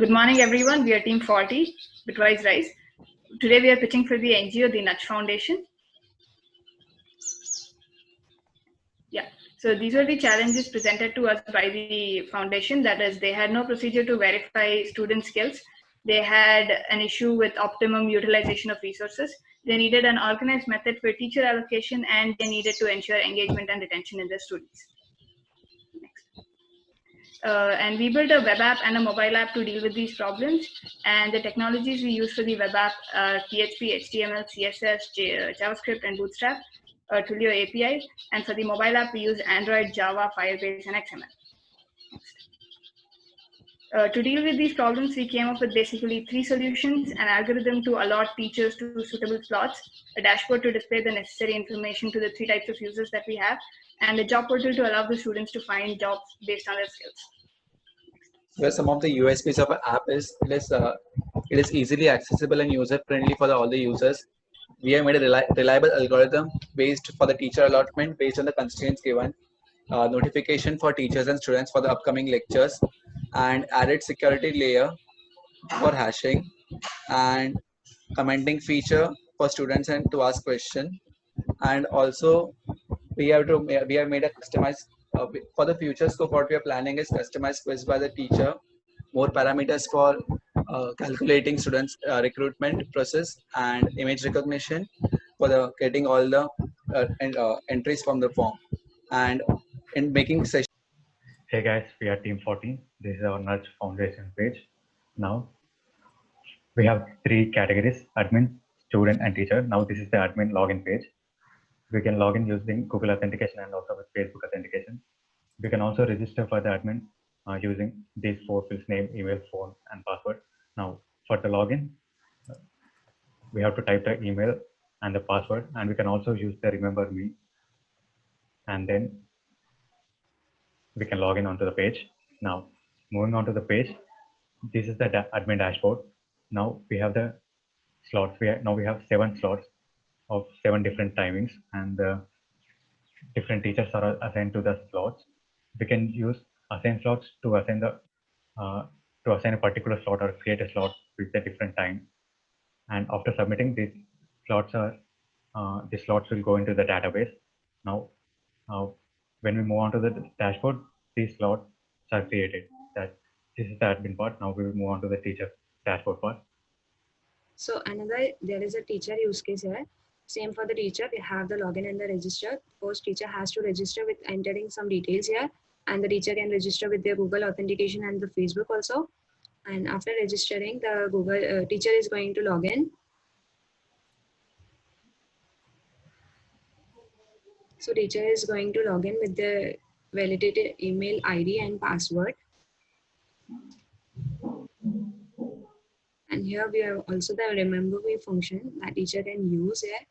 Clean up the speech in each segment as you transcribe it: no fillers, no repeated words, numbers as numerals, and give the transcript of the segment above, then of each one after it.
Good morning, everyone. We are Team 40, Bitwise Rise. Today, we are pitching for the NGO, the Nudge Foundation. Yeah, so these are the challenges presented to us by the foundation. That is, they had no procedure to verify student skills. They had an issue with optimum utilization of resources. They needed an organized method for teacher allocation, and they needed to ensure engagement and retention in their students. And we built a web app and a mobile app to deal with these problems. And the technologies we use for the web app are PHP, HTML, CSS, JavaScript, and Bootstrap, Twilio API. And for the mobile app, we use Android, Java, Firebase, and XML. To deal with these problems, we came up with basically 3 solutions: an algorithm to allot teachers to suitable slots, a dashboard to display the necessary information to the 3 types of users that we have, and a job portal to allow the students to find jobs based on their skills. Well, some of the USPs of an app is it is easily accessible and user friendly for all the users. We have made a reliable algorithm based for the teacher allotment based on the constraints given, notification for teachers and students for the upcoming lectures, and added security layer for hashing, and commenting feature for students and to ask question. And also we have made a customized for the future scope. What we are planning is customized quiz by the teacher, more parameters for calculating students recruitment process, and image recognition for the getting all the entries from the form, and in making session. Hey guys, we are Team 14. This is our Nudge Foundation page. Now we have 3 categories: admin, student, and teacher. Now this is the admin login page. We can log in using Google authentication and also with Facebook authentication. We can also register for the admin using these 4 fields: name, email, phone, and password. Now for the login, we have to type the email and the password, and we can also use the remember me, and then we can log in onto the page. Now moving on to the page, this is the admin dashboard. Now we have the slots. Now we have 7 slots of 7 different timings, and different teachers are assigned to the slots. We can use assign slots to assign a particular slot or create a slot with a different time. And after submitting these slots will go into the database. Now when we move on to the dashboard, these slots are created. This is the admin part. Now we will move on to the teacher dashboard part. So there is a teacher use case here. Same for the teacher, we have the login and the register. First, teacher has to register with entering some details here, and the teacher can register with their Google authentication and the Facebook also. And after registering, the Google teacher is going to log in. So teacher is going to log in with the validated email ID and password. And here we have also the remember me function that teacher can use here.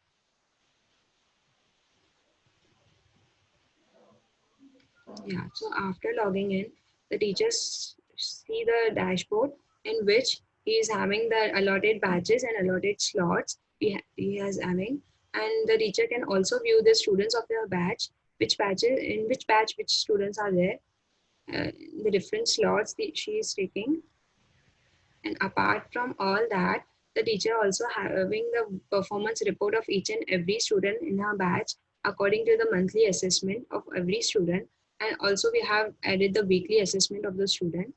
Yeah, so after logging in, the teachers see the dashboard in which he is having the allotted batches and allotted slots he has having. And the teacher can also view the students of their batch, which students are there, the different slots she is taking. And apart from all that, the teacher also having the performance report of each and every student in her batch according to the monthly assessment of every student. And also we have added the weekly assessment of the student.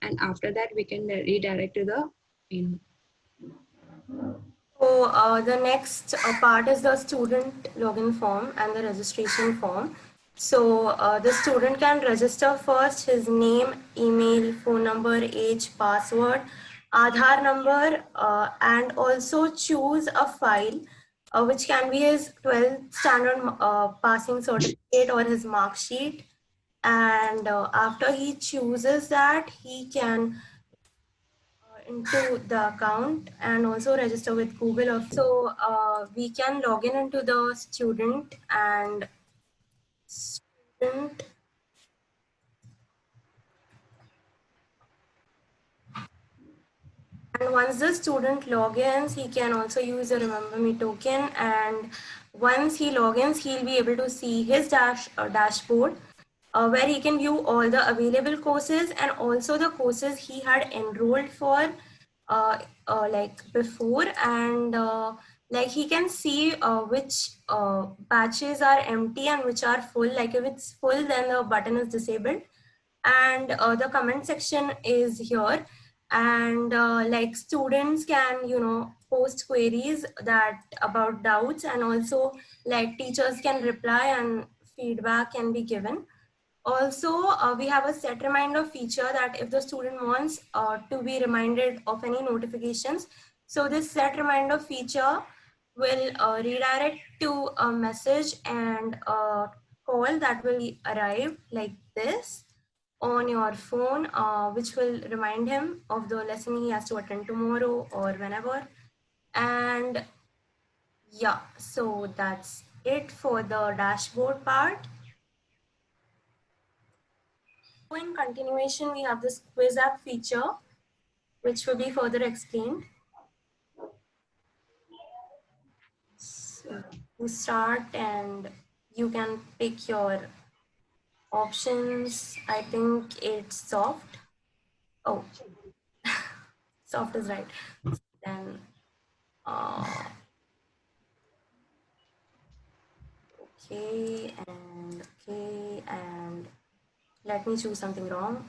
And after that, we can redirect to the email. So the next part is the student login form and the registration form. So the student can register first his name, email, phone number, age, password, Aadhaar number, and also choose a file which can be his 12th standard passing certificate or his mark sheet. And after he chooses that, he can into the account and also register with Google. So we can log in into the student and student. And once the student logins, he can also use the Remember Me token. And once he logins, he'll be able to see his dashboard where he can view all the available courses and also the courses he had enrolled for like before, and like he can see which batches are empty and which are full. Like if it's full, then the button is disabled. And the comment section is here, and like students can, you know, post queries that about doubts, and also like teachers can reply and feedback can be given. Also, we have a set reminder feature that if the student wants to be reminded of any notifications, so this set reminder feature will redirect to a message and a call that will arrive like this on your phone, which will remind him of the lesson he has to attend tomorrow or whenever. And yeah, so that's it for the dashboard part. In continuation, we have this quiz app feature, which will be further explained. So you start and you can pick your options. I think it's soft. Oh, soft is right. Then, okay, and let me choose something wrong.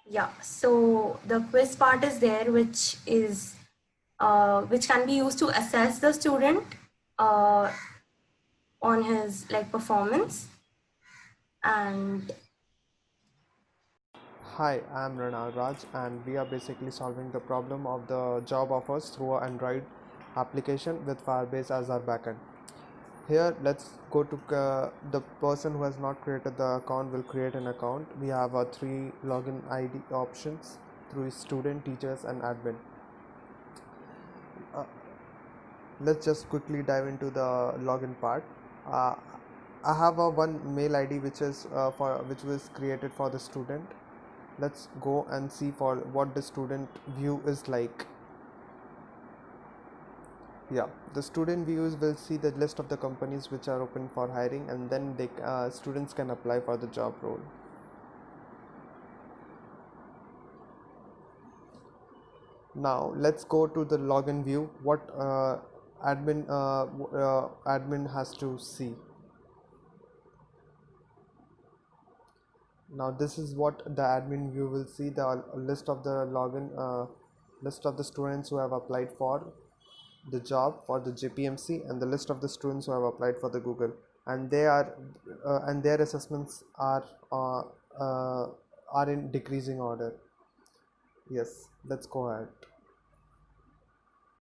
Yeah, so the quiz part is there, which can be used to assess the student on his like performance. And Hi, I'm Rana Raj, and we are basically solving the problem of the job offers through an Android application with Firebase as our backend. Here, let's go to the person who has not created the account will create an account. We have our 3 login ID options through student, teachers, and admin. Let's just quickly dive into the login part. I have a one mail ID which was created for the student. Let's go and see for what the student view is like. Yeah, the student views will see the list of the companies which are open for hiring, and then they students can apply for the job role. Now let's go to the login view. What admin has to see. Now this is what the admin view will see: the list of the list of the students who have applied for the job for the JPMC, and the list of the students who have applied for the Google, and they are and their assessments are in decreasing order. Yes, let's go ahead.